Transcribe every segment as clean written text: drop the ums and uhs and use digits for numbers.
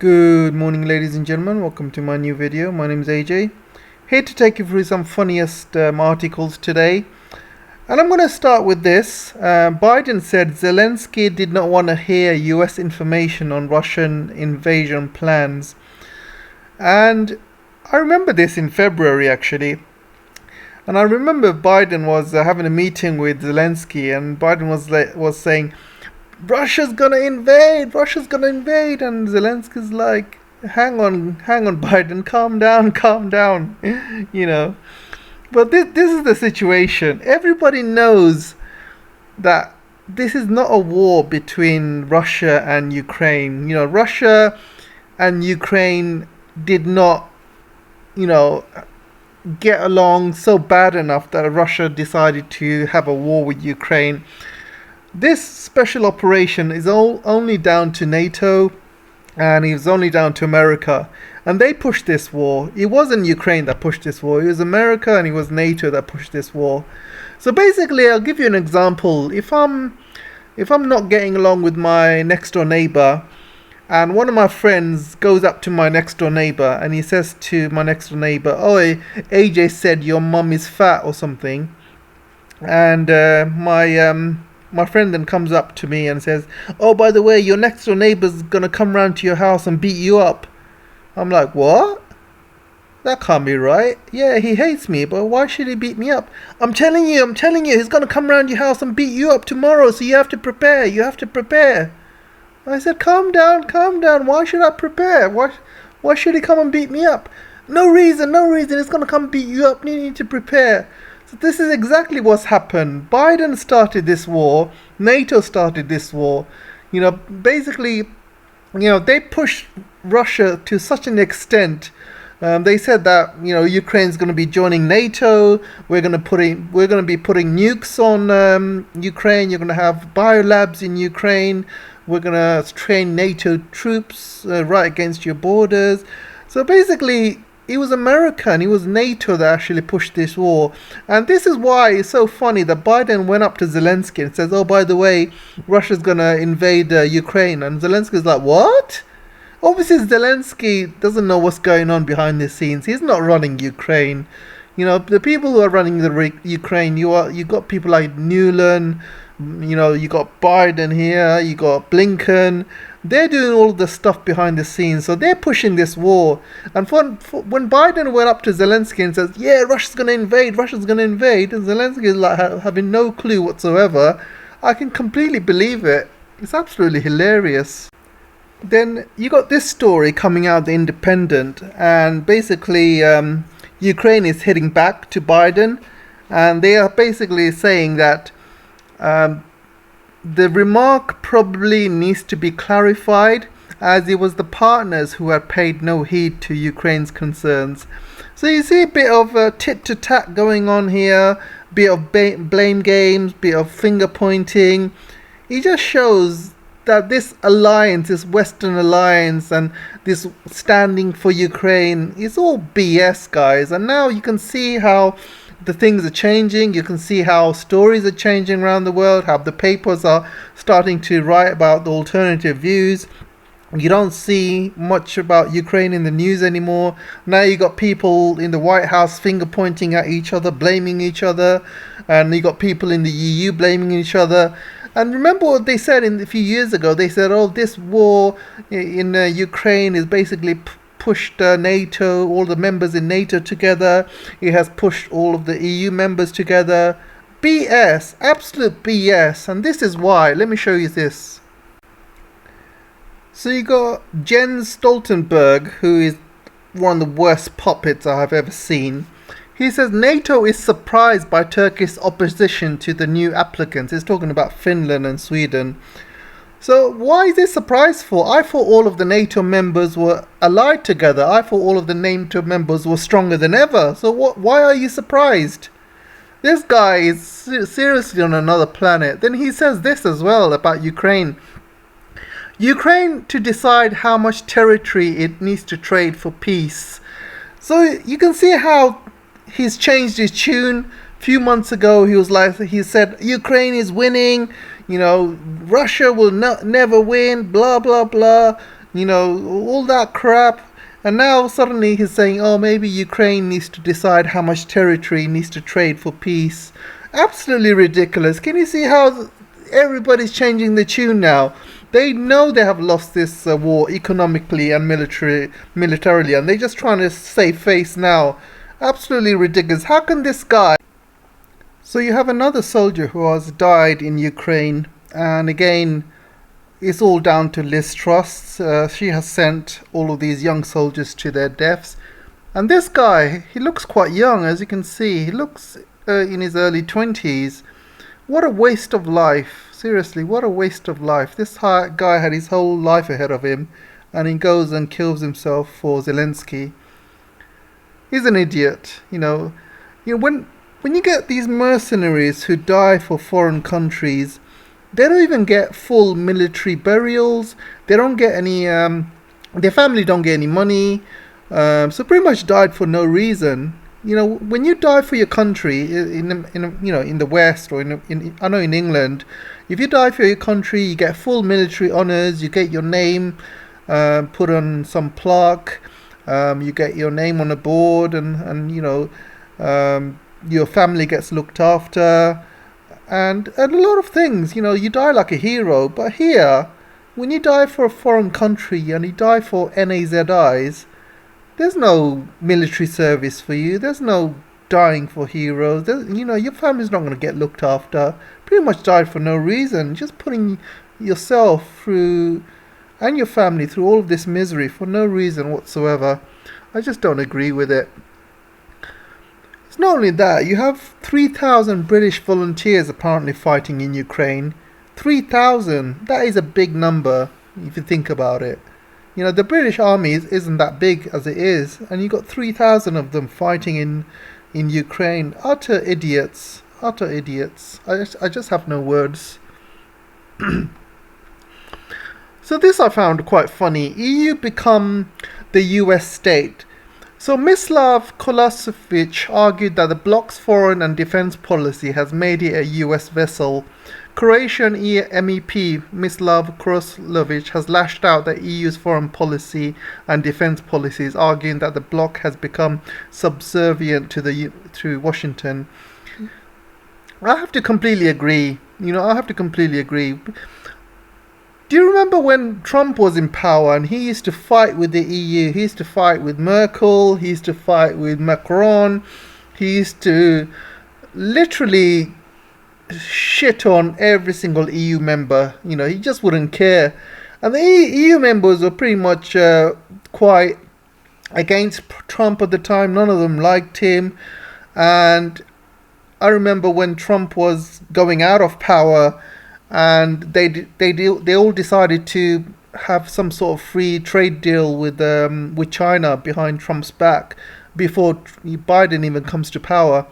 Good morning, ladies and gentlemen. Welcome to my new video. My name is AJ. Here to take you through some funniest articles today. And I'm going to start with this. Biden said Zelensky did not want to hear US information on Russian invasion plans. And I remember this in February actually. And I remember Biden was having a meeting with Zelensky, and Biden was saying, Russia's gonna invade, and Zelensky's like, hang on, Biden, calm down, you know. But this is the situation. Everybody knows that this is not a war between Russia and Ukraine. You know, Russia and Ukraine did not, get along so bad enough that Russia decided to have a war with Ukraine. This special operation is only down to NATO, and it's only down to America. And they pushed this war. It wasn't Ukraine that pushed this war. It was America and it was NATO that pushed this war. So basically, I'll give you an example. If I'm not getting along with my next door neighbor, and one of my friends goes up to my next door neighbor and he says to my next door neighbor, "Oh, AJ said your mum is fat or something," and my friend then comes up to me and says, "Oh, by the way, your next door neighbor's gonna come round to your house and beat you up." I'm like, "What? That can't be right. Yeah, he hates me, but why should he beat me up?" I'm telling you, he's gonna come round your house and beat you up tomorrow, so you have to prepare. I said, calm down. Why should I prepare? Why should he come and beat me up? No reason. He's gonna come beat you up. You need to prepare. So this is exactly what's happened. Biden started this war. NATO started this war. Basically, they pushed Russia to such an extent. They said that Ukraine's going to be joining NATO. We're going to be putting nukes on Ukraine. You're going to have biolabs in Ukraine. We're going to train NATO troops right against your borders. So basically, it was America and it was NATO that actually pushed this war. And this is why it's so funny that Biden went up to Zelensky and says, "Oh, by the way, Russia's going to invade Ukraine." And Zelensky's like, "What?" Obviously, Zelensky doesn't know what's going on behind the scenes. He's not running Ukraine. The people who are running the Ukraine, you got people like Newland, you got Biden here, you got Blinken. They're doing all the stuff behind the scenes, so they're pushing this war. And when Biden went up to Zelensky and says, "Yeah, Russia's gonna invade," and Zelensky is like having no clue whatsoever, I can completely believe it. It's absolutely hilarious. Then you got this story coming out of the Independent, and basically Ukraine is hitting back to Biden, and they are basically saying that the remark probably needs to be clarified, as it was the partners who had paid no heed to Ukraine's concerns. So you see a bit of tit-to-tat going on here, bit of blame games, bit of finger pointing. It just shows that this alliance, this Western alliance, and this standing for Ukraine is all BS, guys. And now you can see how the things are changing. You can see how stories are changing around the world, how the papers are starting to write about the alternative views. You don't see much about Ukraine in the news anymore. Now you got people in the White House finger pointing at each other, blaming each other, and you got people in the EU blaming each other. And remember what they said a few years ago. They said, "Oh, this war in Ukraine is basically pushed NATO, all the members in NATO together. It has pushed all of the EU members together." BS, absolute BS. And this is why. Let me show you this. So you got Jens Stoltenberg, who is one of the worst puppets I have ever seen. He says NATO is surprised by Turkey's opposition to the new applicants. He's talking about Finland and Sweden. So why is this surprise for? I thought all of the NATO members were allied together. I thought all of the NATO members were stronger than ever. So why are you surprised? This guy is seriously on another planet. Then he says this as well about Ukraine. Ukraine to decide how much territory it needs to trade for peace. So you can see how he's changed his tune. A few months ago, he said Ukraine is winning. Russia will never win. Blah blah blah. all that crap. And now suddenly he's saying, oh, maybe Ukraine needs to decide how much territory it needs to trade for peace. Absolutely ridiculous. Can you see how everybody's changing the tune now? They know they have lost this war economically and militarily, and they're just trying to save face now. Absolutely ridiculous. How can this guy... So you have another soldier who has died in Ukraine, and again, it's all down to Liz Truss. She has sent all of these young soldiers to their deaths. And this guy, he looks quite young, as you can see. He looks in his early 20s. What a waste of life. Seriously, what a waste of life. This guy had his whole life ahead of him, and he goes and kills himself for Zelensky. He's an idiot. When you get these mercenaries who die for foreign countries, they don't even get full military burials. They don't get any. Their family don't get any money. So pretty much died for no reason. When you die for your country in the West, or I know in England, if you die for your country, you get full military honors. You get your name put on some plaque. You get your name on a board, and your family gets looked after. And a lot of things, you die like a hero. But here, when you die for a foreign country and you die for NAZIs, there's no military service for you. There's no dying for heroes. Your family's not going to get looked after. Pretty much died for no reason. Just putting yourself through, and your family through all of this misery for no reason whatsoever. I just don't agree with it. It's not only that, you have 3,000 British volunteers apparently fighting in Ukraine. 3,000, that is a big number if you think about it. The British army isn't that big as it is, and you've got 3,000 of them fighting in Ukraine. Utter idiots. Utter idiots. I just have no words. So this I found quite funny. EU become the US state. So Mislav Kolasevich argued that the bloc's foreign and defense policy has made it a US vessel. Croatian MEP Mislav Kolasevich has lashed out at EU's foreign policy and defense policies, arguing that the bloc has become subservient to Washington. I have to completely agree. Do you remember when Trump was in power and he used to fight with the EU? He used to fight with Merkel. He used to fight with Macron. He used to literally shit on every single EU member. He just wouldn't care. And the EU members were pretty much quite against Trump at the time. None of them liked him. And I remember when Trump was going out of power, and they all decided to have some sort of free trade deal with China behind Trump's back before Biden even comes to power.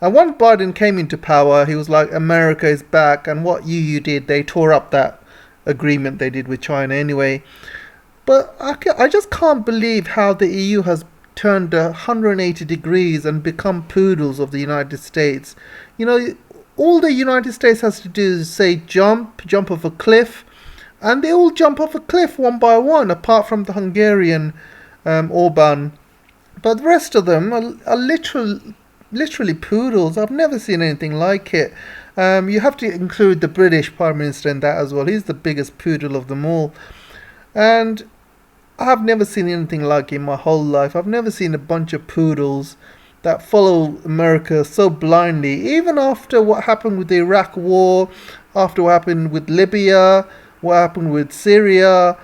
And once Biden came into power, he was like, America is back. And what EU did, they tore up that agreement they did with China anyway. But I just can't believe how the EU has turned 180 degrees and become poodles of the United States. All the United States has to do is say jump off a cliff, and they all jump off a cliff one by one, apart from the Hungarian Orban. But the rest of them are literally poodles. I've never seen anything like it. You have to include the British Prime Minister in that as well. He's the biggest poodle of them all. And I've never seen anything like it in my whole life. I've never seen a bunch of poodles that follow America so blindly, even after what happened with the Iraq war, after what happened with Libya, what happened with Syria,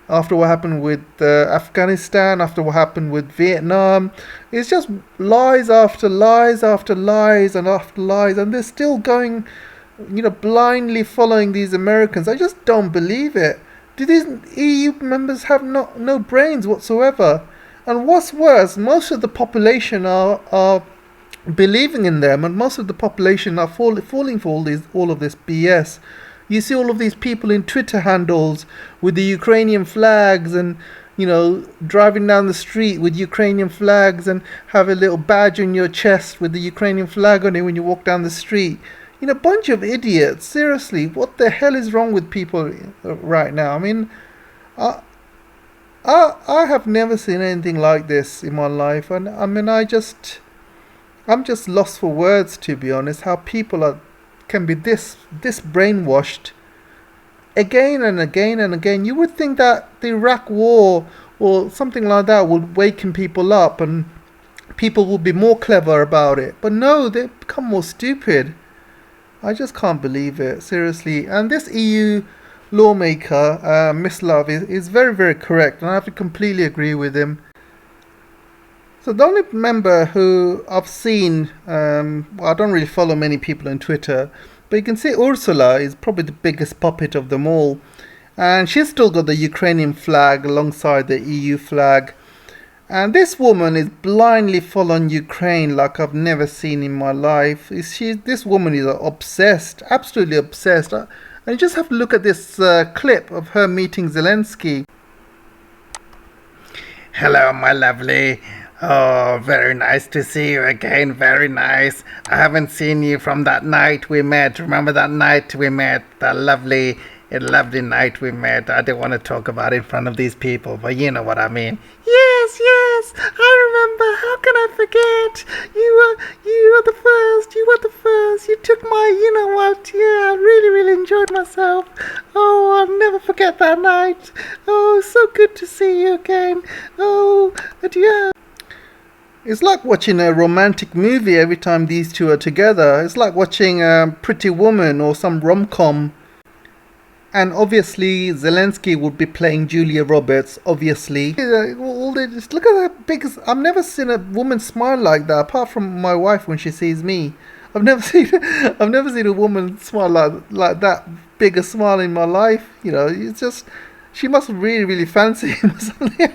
after what happened with Afghanistan, after what happened with Vietnam. It's just lies after lies after lies and after lies, and they're still going, blindly following these Americans. I just don't believe it. Do these EU members have no brains whatsoever? And what's worse, most of the population are believing in them, and most of the population are falling for all of this BS. You see all of these people in Twitter handles with the Ukrainian flags, and driving down the street with Ukrainian flags, and have a little badge on your chest with the Ukrainian flag on it when you walk down the street. Bunch of idiots. Seriously, what the hell is wrong with people right now? I mean, I have never seen anything like this in my life, and I mean, I'm just lost for words, to be honest. How people can be this brainwashed again and again and again. You would think that the Iraq War or something like that would waken people up and people would be more clever about it. But no, they become more stupid. I just can't believe it, seriously. And this EU lawmaker, Miss Love, is very, very correct, and I have to completely agree with him. So the only member who I've seen, well, I don't really follow many people on Twitter, but you can see Ursula is probably the biggest puppet of them all. And she's still got the Ukrainian flag alongside the EU flag. And this woman is blindly following Ukraine like I've never seen in my life. This woman is obsessed, absolutely obsessed. And you just have to look at this clip of her meeting Zelensky. Hello, my lovely. Oh, very nice to see you again. Very nice. I haven't seen you from that night we met. Remember that night we met? That lovely night we met. I don't want to talk about it in front of these people, but you know what I mean. Yes, I remember. How can I forget? You were the first. You took my, you know what? Yeah, I really enjoyed myself. Oh, I'll never forget that night. Oh, so good to see you again. Oh, yeah. It's like watching a romantic movie every time these two are together. It's like watching Pretty Woman or some rom-com. And obviously Zelensky would be playing Julia Roberts, obviously. Just look at that big... I've never seen a woman smile like that, apart from my wife when she sees me. I've never seen a woman smile like that big a smile in my life. You know, it's just... She must really fancy him or something.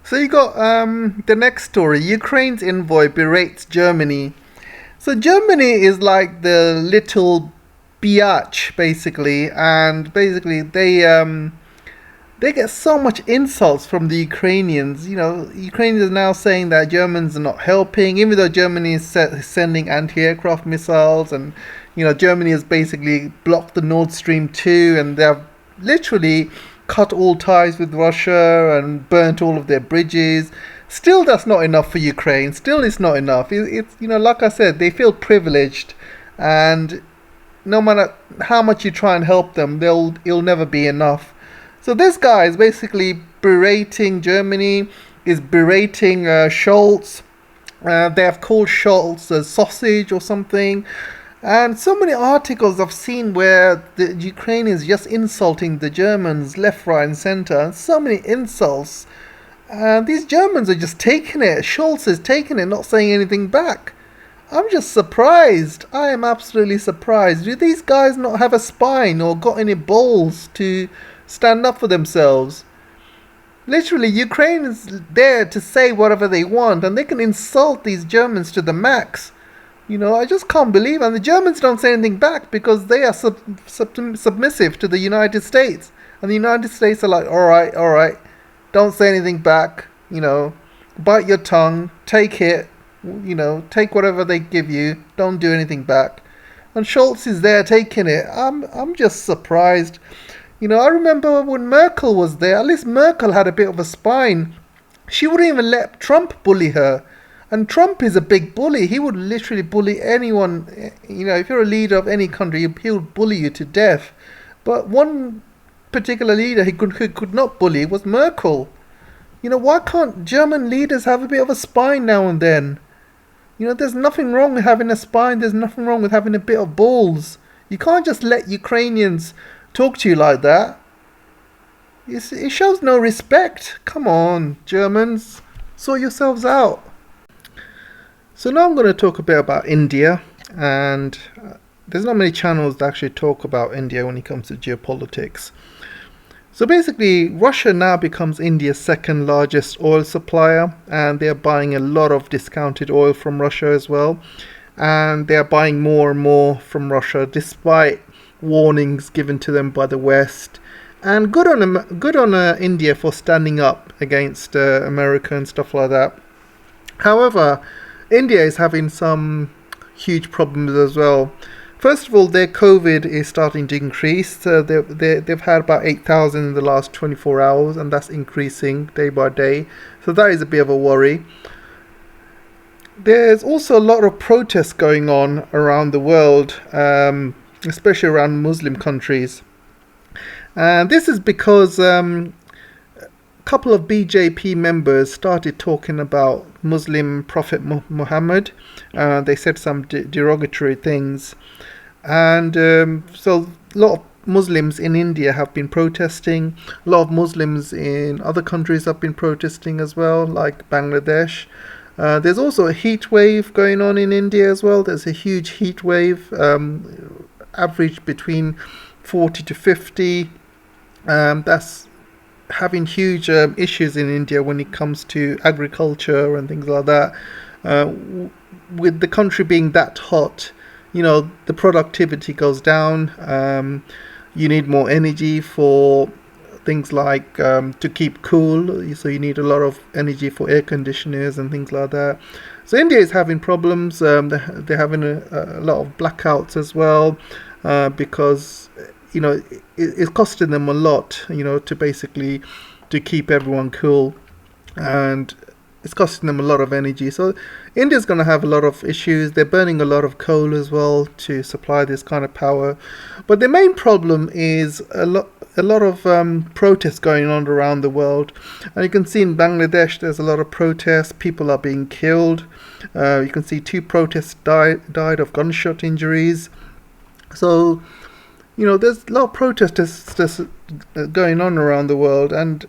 So you got the next story. Ukraine's envoy berates Germany. So Germany is like the little biatch, basically, and basically they get so much insults from the Ukrainians. You know, Ukrainians are now saying that Germans are not helping, even though Germany is sending anti-aircraft missiles, and you know Germany has basically blocked the Nord Stream 2, and they have literally cut all ties with Russia and burnt all of their bridges. Still, that's not enough for Ukraine. Still, it's not enough. It's you know, like I said, they feel privileged, and no matter how much you try and help them, it'll never be enough. So this guy is basically berating Germany, is berating Scholz. They have called Scholz a sausage or something. And so many articles I've seen where the Ukraine is just insulting the Germans left, right and centre. And so many insults. And these Germans are just taking it. Scholz is taking it, not saying anything back. I'm just surprised. I am absolutely surprised. Do these guys not have a spine or got any balls to stand up for themselves? Literally, Ukraine is there to say whatever they want, and they can insult these Germans to the max. You know, I just can't believe it. And the Germans don't say anything back because they are submissive to the United States. And the United States are like, all right. Don't say anything back, you know, bite your tongue, take it, you know, take whatever they give you, don't do anything back. And Scholz is there taking it. I'm just surprised. You know, I remember when Merkel was there, at least Merkel had a bit of a spine. She wouldn't even let Trump bully her. And Trump is a big bully. He would literally bully anyone. You know, if you're a leader of any country, he would bully you to death. But one particular leader who could not bully was Merkel. You know, why can't German leaders have a bit of a spine now and then? You know, there's nothing wrong with having a spine. There's nothing wrong with having a bit of balls. You can't just let Ukrainians talk to you like that. It shows no respect. Come on, Germans. Sort yourselves out. So now I'm going to talk a bit about India. And there's not many channels that actually talk about India when it comes to geopolitics. So basically, Russia now becomes India's second largest oil supplier, and they're buying a lot of discounted oil from Russia as well. And they're buying more and more from Russia, despite warnings given to them by the West. And good on India for standing up against America and stuff like that. However, India is having some huge problems as well. first of all, their COVID is starting to increase. They've had about 8,000 in the last 24 hours, and that's increasing day by day. So that is a bit of a worry. There's also a lot of protests going on around the world, especially around Muslim countries. And this is because a couple of BJP members started talking about Muslim Prophet Muhammad. They said some derogatory things. And so a lot of Muslims in India have been protesting. A lot of Muslims in other countries have been protesting as well, like Bangladesh. There's also a heat wave going on in India as well. There's a huge heat wave, average between 40 to 50. That's having huge issues in India when it comes to agriculture and things like that. With the country being that hot, the productivity goes down. You need more energy for things like to keep cool, so you need a lot of energy for air conditioners and things like that. So India is having problems. They're having a lot of blackouts as well, because it's costing them a lot, to basically to keep everyone cool, and it's costing them a lot of energy. So India's going to have a lot of issues. They're burning a lot of coal as well to supply this kind of power. But the main problem is a lot of protests going on around the world. And you can see in Bangladesh there's a lot of protests. People are being killed. You can see 2 protests died of gunshot injuries. So, there's a lot of protests going on around the world. And,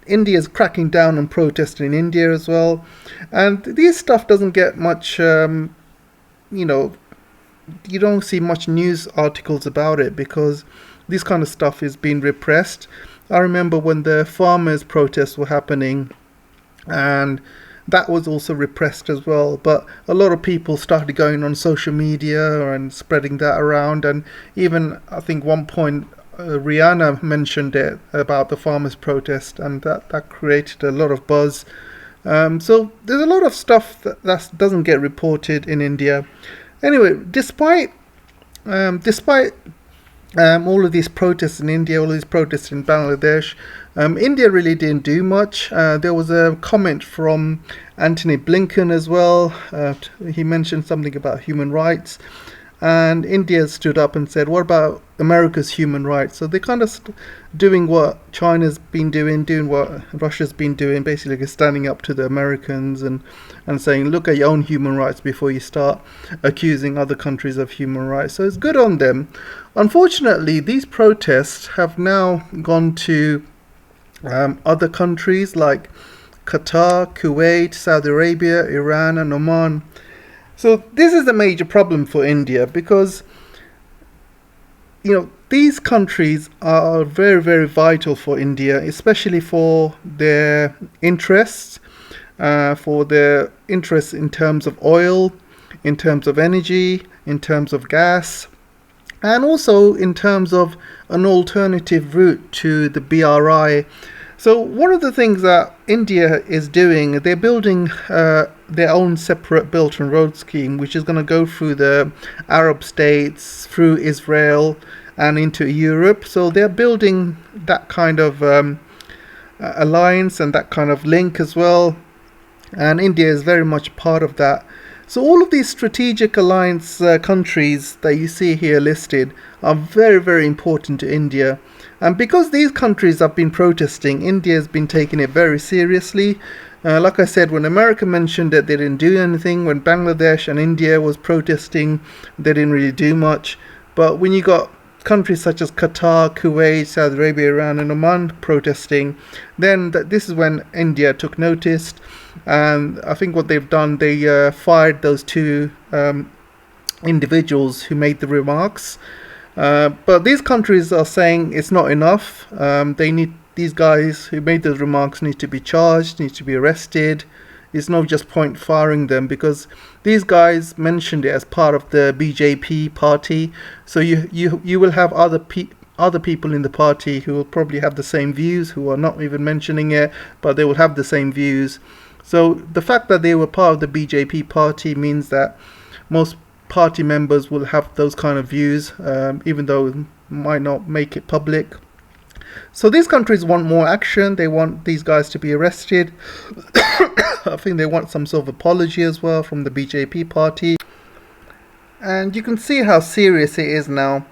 India's cracking down on protest in India as well. And this stuff doesn't get much, you don't see much news articles about it, because this kind of stuff is being repressed. I remember when the farmers' protests were happening, and that was also repressed as well. But a lot of people started going on social media and spreading that around. And even, I think, one point, Rihanna mentioned it about the farmers' protest, and that created a lot of buzz. So there's a lot of stuff that doesn't get reported in India. Anyway, despite all of these protests in India, all these protests in Bangladesh, India really didn't do much. There was a comment from Antony Blinken as well. He mentioned something about human rights. And India stood up and said, what about America's human rights? So they're kind of doing what China's been doing what Russia's been doing, basically standing up to the Americans and saying, look at your own human rights before you start accusing other countries of human rights. So it's good on them. Unfortunately, these protests have now gone to other countries like Qatar, Kuwait, Saudi Arabia, Iran and Oman. So this is a major problem for India, because these countries are very, very vital for India, especially for their interests, in terms of oil, in terms of energy, in terms of gas, and also in terms of an alternative route to the BRI. So one of the things that India is doing, they're building their own separate Belt and Road scheme, which is going to go through the Arab states, through Israel, and into Europe. So they're building that kind of alliance and that kind of link as well. And India is very much part of that. So all of these strategic alliance countries that you see here listed are very, very important to India. And because these countries have been protesting, India has been taking it very seriously. Like I said, when America mentioned that they didn't do anything, when Bangladesh and India was protesting, they didn't really do much. But when you got countries such as Qatar, Kuwait, Saudi Arabia, Iran and Oman protesting, then this is when India took notice. And I think what they've done, they fired those 2 individuals who made the remarks. But these countries are saying it's not enough. These guys who made those remarks need to be charged, need to be arrested. It's no just point firing them, because these guys mentioned it as part of the BJP party. So you will have other people in the party who will probably have the same views, who are not even mentioning it, but they will have the same views. So the fact that they were part of the BJP party means that most party members will have those kind of views, even though it might not make it public. So these countries want more action. They want these guys to be arrested. I think they want some sort of apology as well from the BJP party. And you can see how serious it is now.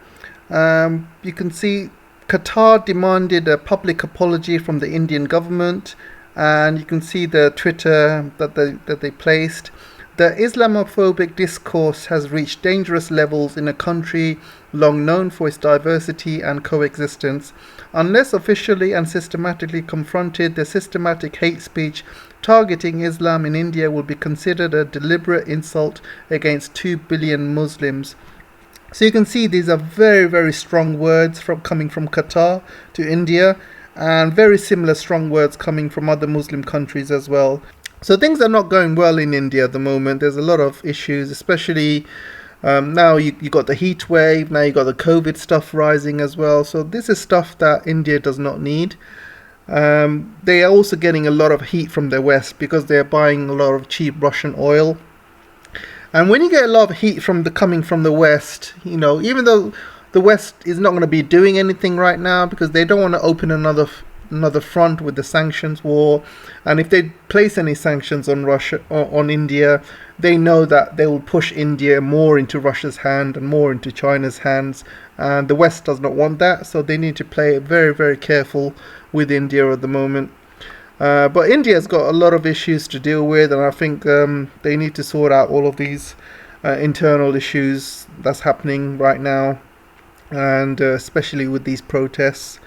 You can see Qatar demanded a public apology from the Indian government, and you can see the Twitter that they placed. The Islamophobic discourse has reached dangerous levels in a country long known for its diversity and coexistence. Unless officially and systematically confronted, the systematic hate speech targeting Islam in India will be considered a deliberate insult against 2 billion Muslims. So you can see these are very, very strong words coming from Qatar to India, and very similar strong words coming from other Muslim countries as well. So things are not going well in India at the moment. There's a lot of issues, especially now you got the heat wave, now you got the COVID stuff rising as well. So this is stuff that India does not need. They are also getting a lot of heat from the West because they're buying a lot of cheap Russian oil. And when you get a lot of heat coming from the West, you know, even though the West is not going to be doing anything right now because they don't want to open another front with the sanctions war, and if they place any sanctions on Russia or on India, they know that they will push India more into Russia's hand and more into China's hands, and the West does not want that, so they need to play very, very careful with India at the moment. But India's got a lot of issues to deal with, and I think they need to sort out all of these internal issues that's happening right now, and especially with these protests.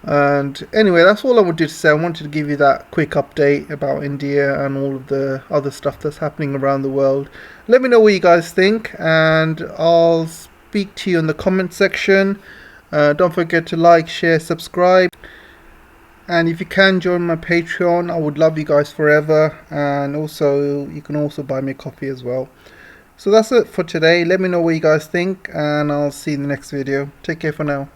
And anyway, that's all I wanted to say. I wanted to give you that quick update about India and all of the other stuff that's happening around the world. Let me know what you guys think, and I'll speak to you in the comment section. Don't forget to like, share, subscribe. And if you can join my Patreon, I would love you guys forever. And also, you can also buy me a coffee as well. So that's it for today. Let me know what you guys think, and I'll see you in the next video. Take care for now.